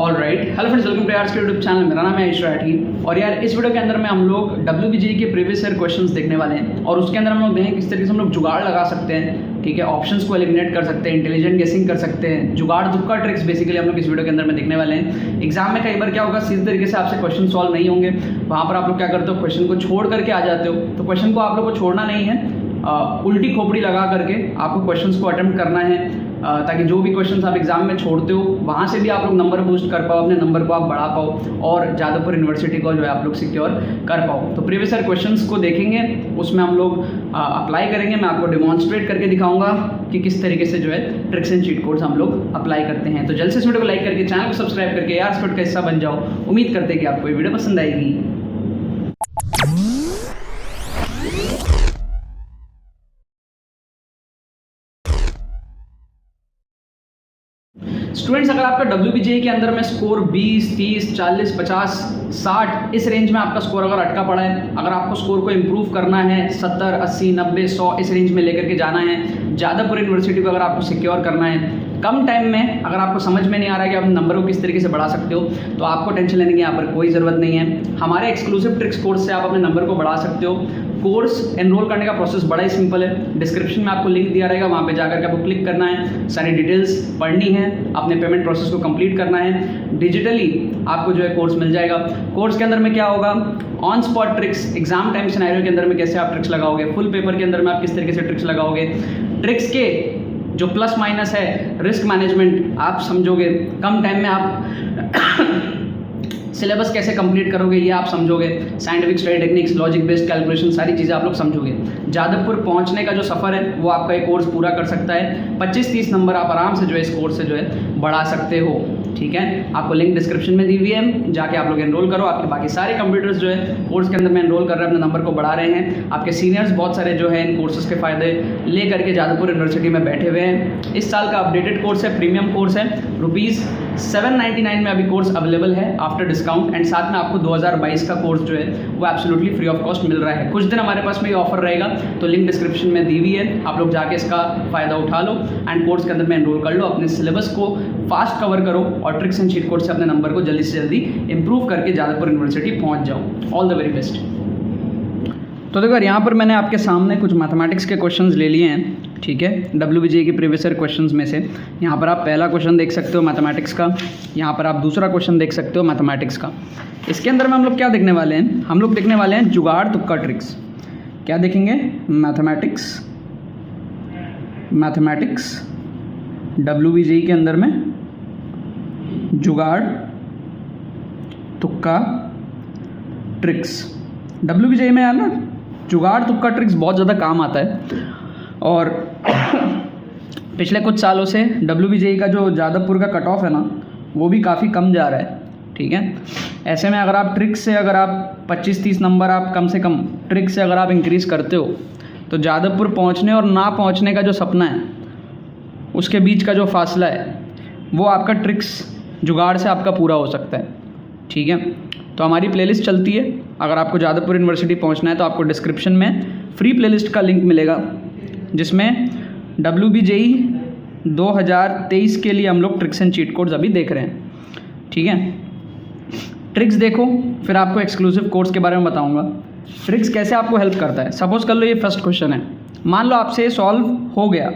All right, hello friends, welcome to Arts के YouTube channel. मेरा नाम है आयुष राठी और यार इस वीडियो के अंदर में हम लोग WBGE के प्रीवियस ईयर क्वेश्चंस देखने वाले हैं और उसके अंदर हम लोग देखें किस तरीके से हम लोग जुगाड़ लगा सकते हैं, ठीक है, ऑप्शंस को एलिमिनेट कर सकते हैं, इंटेलिजेंट गेसिंग कर सकते हैं, जुगाड़ तुक्का ट्रिक्स बेसिकली हम लोग इस वीडियो के अंदर में देखने वाले हैं। एग्जाम में कई बार क्या होगा, सीधे तरीके से आपसे क्वेश्चन सॉल्व नहीं होंगे, वहाँ पर आप लोग क्या करते हो, क्वेश्चन को छोड़ करके आ जाते हो। तो क्वेश्चन को आप लोग को छोड़ना नहीं है, उल्टी खोपड़ी लगा करके आपको क्वेश्चंस को अटेम्प्ट करना है, ताकि जो भी क्वेश्चंस आप एग्जाम में छोड़ते हो वहाँ से भी आप लोग नंबर बूस्ट कर पाओ, अपने नंबर को आप बढ़ा पाओ और जादवपुर यूनिवर्सिटी को जो है आप लोग सिक्योर कर पाओ। तो प्रीवियस ईयर क्वेश्चंस को देखेंगे, उसमें हम लोग अप्लाई करेंगे। मैं आपको डिमॉन्स्ट्रेट करके दिखाऊंगा कि किस तरीके से जो है ट्रिक्स एंड चीट कोड्स हम लोग अप्लाई करते हैं। तो जल्द से इस वीडियो को लाइक करके चैनल को सब्सक्राइब करके यार स्पॉट का हिस्सा बन जाओ। उम्मीद करते हैं कि आपको ये वीडियो पसंद आएगी। स्टूडेंट्स, अगर आपका WBGE के अंदर में स्कोर 20, 30, 40, 50, 60 इस रेंज में आपका स्कोर अगर अटका पड़ा है, अगर आपको स्कोर को इम्प्रूव करना है 70, 80, 90, 100 इस रेंज में लेकर के जाना है, जादवपुर यूनिवर्सिटी को अगर आपको सिक्योर करना है कम टाइम में, अगर आपको समझ में नहीं आ रहा है कि आप नंबर को किस तरीके से बढ़ा सकते हो, तो आपको टेंशन लेने की यहाँ पर कोई ज़रूरत नहीं है। हमारे एक्सक्लूसिव ट्रिक्स कोर्स से आप अपने नंबर को बढ़ा सकते हो। कोर्स एनरोल करने का प्रोसेस बड़ा ही सिंपल है, डिस्क्रिप्शन में आपको लिंक दिया रहेगा, वहाँ पे जाकर के आपको क्लिक करना है, सारी डिटेल्स पढ़नी है, अपने पेमेंट प्रोसेस को कंप्लीट करना है, डिजिटली आपको जो है कोर्स मिल जाएगा। कोर्स के अंदर में क्या होगा, on spot tricks, exam time scenario के अंदर में कैसे आप ट्रिक्स लगाओगे, फुल पेपर के अंदर में आप किस तरीके से ट्रिक्स लगाओगे, ट्रिक्स के जो प्लस माइनस है, रिस्क मैनेजमेंट आप समझोगे, कम टाइम में आप सिलेबस कैसे कंप्लीट करोगे ये आप समझोगे, scientific study techniques, logic based calculation, सारी चीज़ें आप लोग समझोगे। जादवपुर पहुंचने का जो सफ़र है वो आपका ये कोर्स पूरा कर सकता है। 25-30 नंबर आप आराम से जो है इस कोर्स से जो है बढ़ा सकते हो, ठीक है। आपको लिंक डिस्क्रिप्शन में दी हुई है, जाके आप लोग एनरोल करो। आपके बाकी सारे कंप्यूटर्स जो है कोर्स के अंदर में एनरोल कर रहे हैं, अपने नंबर को बढ़ा रहे हैं। आपके सीनियर्स बहुत सारे जो है इन कोर्सेज के फ़ायदे ले करके जादवपुर यूनिवर्सिटी में बैठे हुए हैं। इस साल का अपडेटेड कोर्स है, प्रीमियम कोर्स है, ₹799 में अभी कोर्स अवेलेबल है आफ्टर डिस्काउंट, एंड साथ में आपको 2022 का कोर्स जो है वो एब्सोल्युटली फ्री ऑफ कॉस्ट मिल रहा है। कुछ दिन हमारे पास में ये ऑफर रहेगा, तो लिंक डिस्क्रिप्शन में दी हुई है, आप लोग जाके इसका फ़ायदा उठा लो एंड कोर्स के अंदर में एनरोल कर लो। अपने सिलेबस को फास्ट कवर करो और ट्रिक्स एंड चीट कोड से अपने नंबर को जल्दी से जल्दी इंप्रूव करके जादवपुर यूनिवर्सिटी पहुंच जाओ। All the very best. तो देखो यहाँ पर मैंने आपके सामने कुछ मैथमेटिक्स के क्वेश्चंस ले लिए हैं, ठीक है, WBGE के प्रीवियस ईयर क्वेश्चंस में से। यहाँ पर आप पहला क्वेश्चन देख सकते हो मैथमेटिक्स का, यहाँ पर आप दूसरा क्वेश्चन देख सकते हो मैथमेटिक्स का। इसके अंदर में हम लोग क्या देखने वाले हैं, हम लोग देखने वाले हैं जुगाड़ तुक्का ट्रिक्स। क्या देखेंगे, मैथमेटिक्स WBGE के अंदर में जुगाड़ तुक्का ट्रिक्स। WBGE में यार ना जुगाड़ तुक्का ट्रिक्स बहुत ज़्यादा काम आता है और पिछले कुछ सालों से WBGE का जो जादवपुर का कट ऑफ है ना वो भी काफ़ी कम जा रहा है, ठीक है। ऐसे में अगर आप ट्रिक्स से अगर आप 25-30 नंबर आप कम से कम ट्रिक्स से अगर आप इंक्रीज़ करते हो, तो जादवपुर पहुंचने और ना पहुंचने का जो सपना है उसके बीच का जो फासला है वो आपका ट्रिक्स जुगाड़ से आपका पूरा हो सकता है, ठीक है। तो हमारी प्लेलिस्ट चलती है, अगर आपको जादवपुर यूनिवर्सिटी पहुंचना है तो आपको डिस्क्रिप्शन में फ्री प्लेलिस्ट का लिंक मिलेगा, जिसमें WBGE 2023 के लिए हम लोग ट्रिक्स एंड चीट कोड्स अभी देख रहे हैं, ठीक है। ट्रिक्स देखो, फिर आपको एक्सक्लूसिव कोर्स के बारे में बताऊंगा ट्रिक्स कैसे आपको हेल्प करता है। सपोज कर लो ये फर्स्ट क्वेश्चन है, मान लो आपसे सॉल्व हो गया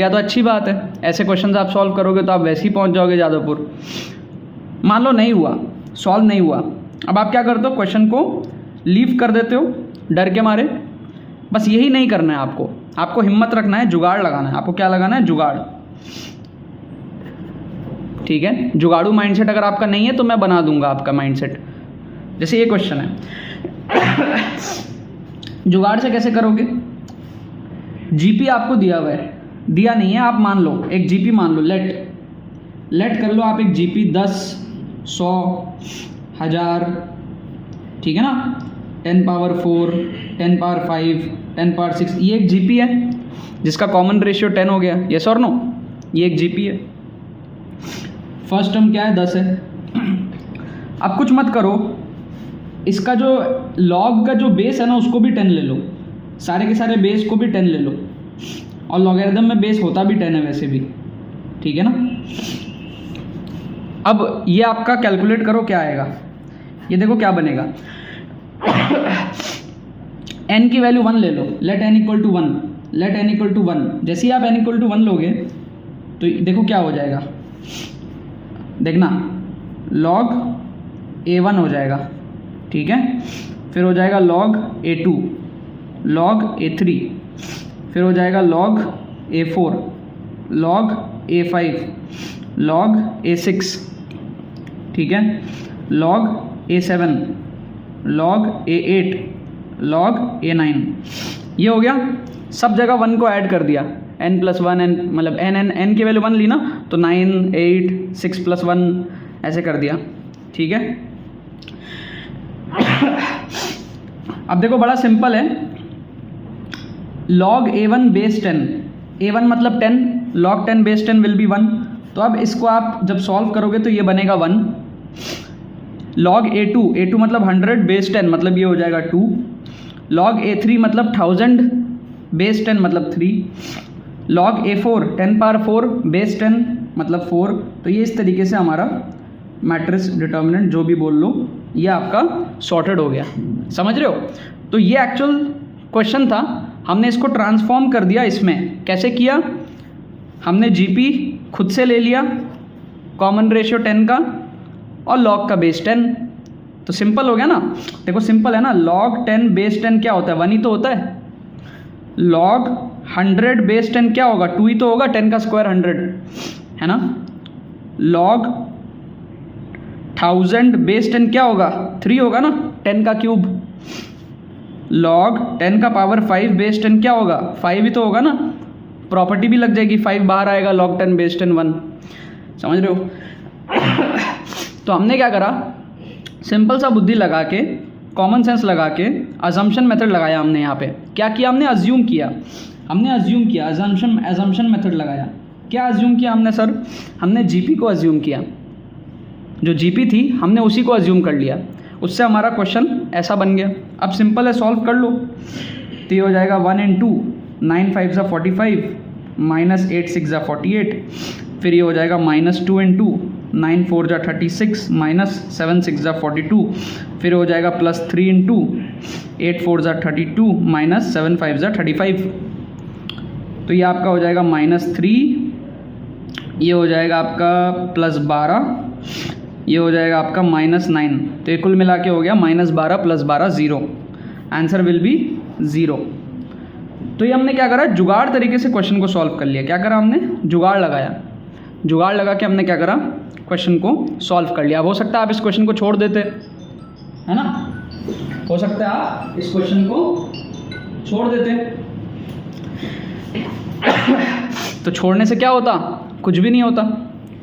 तो अच्छी बात है, ऐसे क्वेश्चन आप सॉल्व करोगे तो आप वैसे ही पहुंच जाओगे जादवपुर। मान लो नहीं हुआ, सॉल्व नहीं हुआ, अब आप क्या करते हो, क्वेश्चन को लीव कर देते हो डर के मारे। बस यही नहीं करना है आपको हिम्मत रखना है, जुगाड़ लगाना है। आपको क्या लगाना है, जुगाड़, ठीक है। जुगाड़ू माइंडसेट अगर आपका नहीं है तो मैं बना दूंगा आपका माइंडसेट। जैसे ये क्वेश्चन है, जुगाड़ से कैसे करोगे, जीपी आपको दिया हुआ है, दिया नहीं है, आप मान लो एक जीपी मान लो, लेट कर लो आप एक जीपी 10, 100, 1000, ठीक है ना, 10 पावर 4, 10 पावर 5, 10 पावर 6, ये एक जीपी है जिसका कॉमन रेशियो 10 हो गया, यस और नो, ये एक जीपी है। फर्स्ट टर्म क्या है, 10 है। अब कुछ मत करो, इसका जो लॉग का जो बेस है ना उसको भी 10 ले लो, सारे के सारे बेस को भी 10 ले लो, और लॉगरिथम में बेस होता भी 10 है वैसे भी, ठीक है ना। अब ये आपका कैलकुलेट करो क्या आएगा, ये देखो क्या बनेगा। n की वैल्यू 1 ले लो, let n equal to 1, let n equal to 1। जैसे ही आप n इक्वल टू 1 लोगे तो देखो क्या हो जाएगा, देखना log a1 हो जाएगा, ठीक है, फिर हो जाएगा log a2, log a3, फिर हो जाएगा log a4, log a5, log a6, ठीक है, log a7, log a8, log a9। ये हो गया, सब जगह 1 को ऐड कर दिया, n प्लस 1, n मतलब n की वैल्यू 1 ली ना, तो 9, 8, 6 प्लस 1 ऐसे कर दिया, ठीक है। अब देखो बड़ा सिंपल है, log a1 बेस 10, a1 मतलब 10, log 10 बेस 10 विल बी 1। तो अब इसको आप जब सॉल्व करोगे तो ये बनेगा 1। log a2 मतलब 100 बेस 10 मतलब ये हो जाएगा 2। log a3 मतलब 1000 बेस 10 मतलब 3। log a4 10 पावर 4 बेस 10 मतलब 4। तो ये इस तरीके से हमारा मैट्रिक्स डिटर्मिनेंट जो भी बोल लो ये आपका सॉर्टेड हो गया, समझ रहे हो। तो ये एक्चुअल क्वेश्चन था, हमने इसको ट्रांसफॉर्म कर दिया इसमें। कैसे किया, हमने जीपी खुद से ले लिया, कॉमन रेशियो 10 का और log का बेस 10, तो सिंपल हो गया ना। देखो सिंपल है ना, log 10 बेस 10 क्या होता है, 1 ही तो होता है। log 100 बेस 10 क्या होगा, 2 ही तो होगा, 10 का स्क्वायर 100 है ना। log 1000 बेस 10 क्या होगा, 3 होगा ना, 10 का क्यूब। log 10 का पावर 5 बेस 10 क्या होगा, 5 ही तो होगा ना, प्रॉपर्टी भी लग जाएगी, 5 बाहर आएगा, log 10 बेस 10 1, समझ रहे हो। तो हमने क्या करा, सिंपल सा बुद्धि लगा के, कॉमन सेंस लगा के, अजम्पशन मेथड लगाया हमने। यहाँ पे क्या किया हमने, अज्यूम किया, अजम्पशन मेथड लगाया। क्या अज्यूम किया हमने सर, हमने जीपी को अज्यूम किया, जो जीपी थी हमने उसी को अज्यूम कर लिया, उससे हमारा क्वेश्चन ऐसा बन गया। अब सिंपल है, सॉल्व कर लो। तो ये हो जाएगा 1 × 2, 9 × 5 = 45, -8 × 6 = 48, फिर ये हो जाएगा -2 × 2, 9 × 4 = 36, -7 × 6 = 42, फिर हो जाएगा +3 × 2, 8 × 4 = 32, -7 × 5 = 35। तो ये आपका हो जाएगा -3, ये हो जाएगा आपका +12, ये हो जाएगा आपका -9। तो ये कुल मिला के हो गया -12 + 12 0, आंसर विल बी 0। तो ये हमने क्या करा, जुगाड़ तरीके से क्वेश्चन को सॉल्व कर लिया। क्या करा हमने, जुगाड़ लगाया, जुगाड़ लगा के हमने क्या करा, क्वेश्चन को सॉल्व कर लिया। अब हो सकता है आप इस क्वेश्चन को छोड़ देते, है ना, हो सकता है आप इस क्वेश्चन को छोड़ देते। तो छोड़ने से क्या होता, कुछ भी नहीं होता।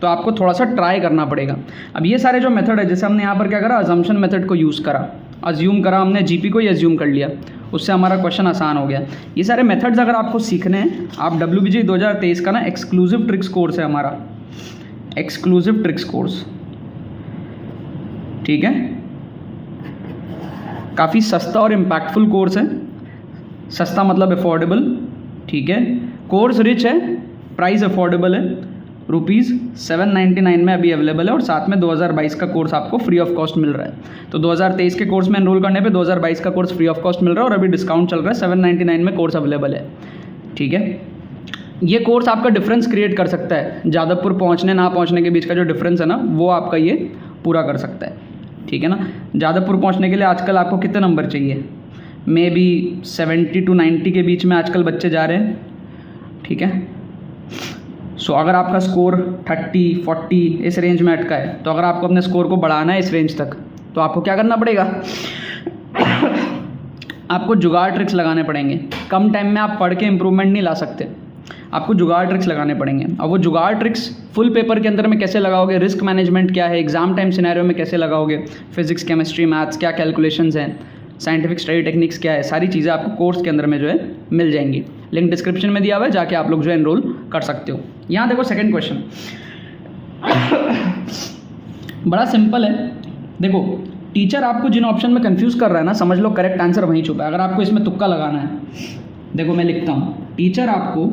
तो आपको थोड़ा सा ट्राई करना पड़ेगा। अब ये सारे जो मेथड है, जैसे हमने यहाँ पर क्या करा, अजम्पशन मेथड को यूज़ करा, अज्यूम करा हमने, जीपी को ही अज्यूम कर लिया, उससे हमारा क्वेश्चन आसान हो गया। ये सारे मेथड्स अगर आपको सीखने हैं, आप WBG 2023 का ना एक्सक्लूसिव ट्रिक्स कोर्स है हमारा, एक्सक्लूसिव ट्रिक्स कोर्स, ठीक है, काफ़ी सस्ता और इम्पैक्टफुल कोर्स है। सस्ता मतलब अफोर्डेबल, ठीक है, कोर्स रिच है, प्राइस अफोर्डेबल है, ₹799 में अभी अवेलेबल है, और साथ में 2022 का कोर्स आपको फ्री ऑफ कॉस्ट मिल रहा है। तो 2023 के कोर्स में एनरोल करने पे 2022 का कोर्स फ्री ऑफ कॉस्ट मिल रहा है, और अभी डिस्काउंट चल रहा है, 799 में कोर्स अवेलेबल है, ठीक है। ये कोर्स आपका डिफरेंस क्रिएट कर सकता है, जादवपुर पहुंचने ना पहुंचने के बीच का जो डिफरेंस है ना, वो आपका ये पूरा कर सकता है, ठीक है ना। जादवपुर पहुंचने के लिए आजकल आपको कितने नंबर चाहिए, मे बी 70 to 90 के बीच में आजकल बच्चे जा रहे हैं, ठीक है। सो अगर आपका स्कोर 30, 40 इस रेंज में अटका है, तो अगर आपको अपने स्कोर को बढ़ाना है इस रेंज तक, तो आपको क्या करना पड़ेगा, आपको जुगाड़ ट्रिक्स लगाने पड़ेंगे। कम टाइम में आप पढ़ के इम्प्रूवमेंट नहीं ला सकते, आपको जुगाड़ ट्रिक्स लगाने पड़ेंगे। और वो जुगाड़ ट्रिक्स फुल पेपर के अंदर में कैसे लगाओगे, रिस्क मैनेजमेंट क्या है, एग्जाम टाइम सिनेरियो में कैसे लगाओगे, फिजिक्स केमिस्ट्री मैथ्स क्या कैलकुलेशंस हैं, साइंटिफिक स्टडी टेक्निक्स क्या है, सारी चीज़ें आपको कोर्स के अंदर में जो है मिल जाएंगी। लिंक डिस्क्रिप्शन में दिया हुआ है, जाके आप लोग जो है एनरोल कर सकते हो। यहाँ देखो सेकंड क्वेश्चन बड़ा सिंपल है। देखो टीचर आपको जिन ऑप्शन में कंफ्यूज कर रहा है ना, समझ लो करेक्ट आंसर वहीं छुपा है। अगर आपको इसमें तुक्का लगाना है, देखो मैं लिखता हूँ, टीचर आपको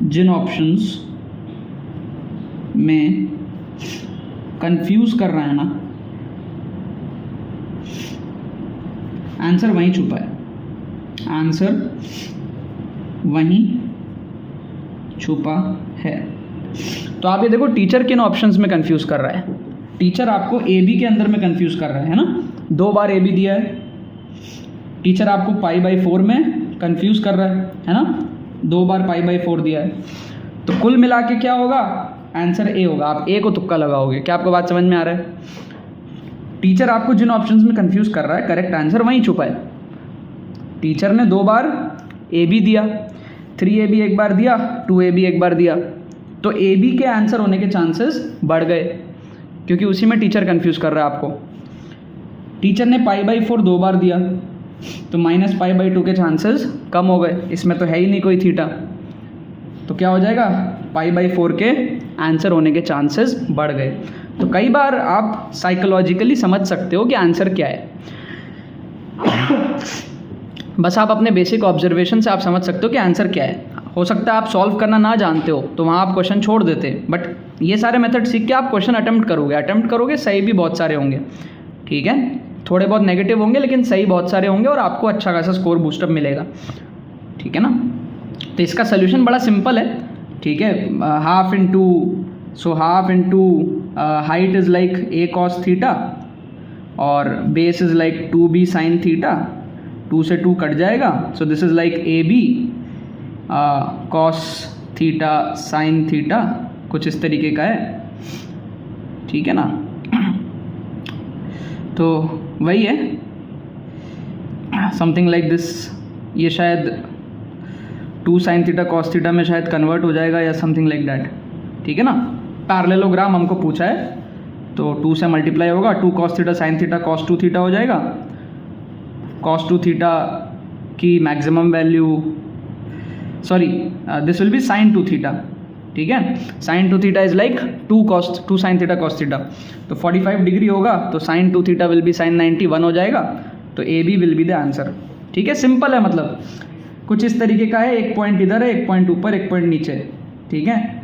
जिन ऑप्शंस में कंफ्यूज कर रहा है ना, आंसर वहीं छुपा है, आंसर वहीं छुपा है। तो आप ये देखो, टीचर किन ऑप्शंस में कंफ्यूज कर रहा है। टीचर आपको ए बी के अंदर में कंफ्यूज कर रहा है ना, 2 बार ए बी दिया है। टीचर आपको π/4 में कंफ्यूज कर रहा है ना, 2 बार π/4 दिया है। तो कुल मिला के क्या होगा, आंसर ए होगा। आप ए को तुक्का लगाओगे। क्या आपको बात समझ में आ रहा है? टीचर आपको जिन ऑप्शंस में कंफ्यूज कर रहा है, करेक्ट आंसर वहीं छुपा है। टीचर ने 2 बार ए बी दिया, 3AB एक बार दिया, 2AB एक बार दिया, तो ए बी के आंसर होने के चांसेस बढ़ गए, क्योंकि उसी में टीचर कंफ्यूज कर रहा है आपको। टीचर ने π/4 2 बार दिया, तो -π/2 के चांसेस कम हो गए। इसमें तो है ही नहीं कोई थीटा, तो क्या हो जाएगा, π/4 के आंसर होने के चांसेस बढ़ गए। तो कई बार आप साइकोलॉजिकली समझ सकते हो कि आंसर क्या है। बस आप अपने बेसिक ऑब्जर्वेशन से आप समझ सकते हो कि आंसर क्या है। हो सकता है आप सॉल्व करना ना जानते हो, तो वहाँ आप क्वेश्चन छोड़ देते, बट ये सारे मेथड सीख के आप क्वेश्चन अटेम्प्ट करोगे, सही भी बहुत सारे होंगे, ठीक है। थोड़े बहुत नेगेटिव होंगे, लेकिन सही बहुत सारे होंगे, और आपको अच्छा खासा स्कोर बूस्टअप मिलेगा, ठीक है ना। तो इसका सोल्यूशन बड़ा सिंपल है, ठीक है। Half into height is like a cos theta, और base is like 2b sin theta, 2 से 2 कट जाएगा, so this is like ab cos theta sin theta, कुछ इस तरीके का है, ठीक है ना। तो वही है, समथिंग लाइक दिस। ये शायद 2 sin थीटा cos थीटा में शायद कन्वर्ट हो जाएगा, या समथिंग लाइक दैट, ठीक है ना। पैरेललोग्राम हमको पूछा है, तो 2 से मल्टीप्लाई होगा, 2 cos theta sin theta cos 2 theta हो जाएगा। cos 2 थीटा की maximum value, sorry this will be sin 2 theta, ठीक है। sin 2 theta is like 2 sin theta cos theta, तो 45 डिग्री होगा, तो sin 2 theta will be sin 91 हो जाएगा, तो A B will be the answer, ठीक है। सिंपल है, मतलब कुछ इस तरीके का है, एक पॉइंट इधर है, एक पॉइंट ऊपर, एक पॉइंट नीचे, ठीक है।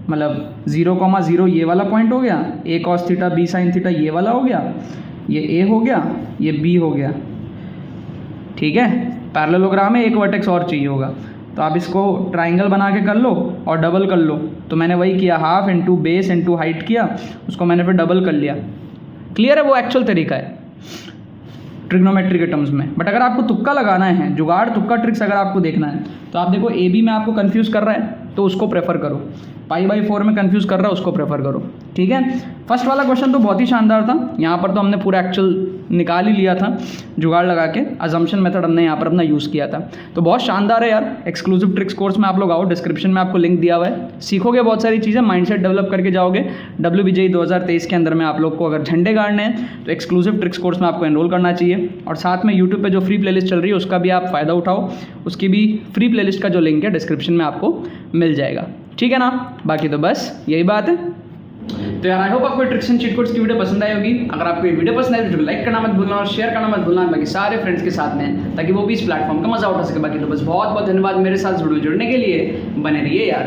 मतलब 0,0 ये वाला पॉइंट हो गया, a cos theta b sin theta ये वाला हो गया, ये a हो गया, ये b हो गया, ठीक है। पैरेललोग्राम में एक वर्टेक्स और चाहिए होगा, तो आप इसको ट्राइंगल बना के कर लो और डबल कर लो। तो मैंने वही किया, half into base into height किया, उसको मैंने फिर डबल कर लिया। क्लियर है? वो एक्चुअल तरीका है ट्रिग्नोमेट्री के टर्म्स में। बट अगर आपको तुक्का लगाना है, जुगाड़ तुक्का ट्रिक्स अगर आपको देखना है, तो आप देखो ए बी में आपको कंफ्यूज कर रहा है, तो उसको प्रेफर करो। π/4 में कंफ्यूज कर रहा है, उसको प्रेफर करो, ठीक है। फर्स्ट वाला क्वेश्चन तो बहुत ही शानदार था, यहाँ पर तो हमने पूरा एक्चुअल निकाल ही लिया था जुगाड़ लगा के, अजम्पशन मेथड हमने यहाँ पर अपना यूज़ किया था। तो बहुत शानदार है यार। एक्सक्लूसिव ट्रिक्स कोर्स में आप लोग आओ, डिस्क्रिप्शन में आपको लिंक दिया हुआ है, सीखोगे बहुत सारी चीज़ें, माइंडसेट डेवलप करके जाओगे। WBJE 2023 के अंदर में आप लोग को अगर झंडे गाड़ने हैं, तो एक्सक्लूसिव ट्रिक्स कोर्स में आपको एनरोल करना चाहिए। और साथ में यूट्यूब पर जो फ्री प्लेलिस्ट चल रही है, उसका भी आप फ़ायदा उठाओ, उसकी भी फ्री प्लेलिस्ट का जो लिंक है डिस्क्रिप्शन में आपको मिल जाएगा, ठीक है ना। बाकी तो बस यही बात है। तो यार आई होप आपको ट्रिक्स एंड चीट कोड्स की वीडियो पसंद आई होगी। अगर आपको ये वीडियो पसंद आई तो लाइक करना मत भूलना और शेयर करना मत भूलना बाकी सारे फ्रेंड्स के साथ में, ताकि वो भी इस प्लेटफॉर्म का मजा उठा सके। बाकी तो बस बहुत बहुत धन्यवाद मेरे साथ जुड़ने के लिए। बने रहिए यार।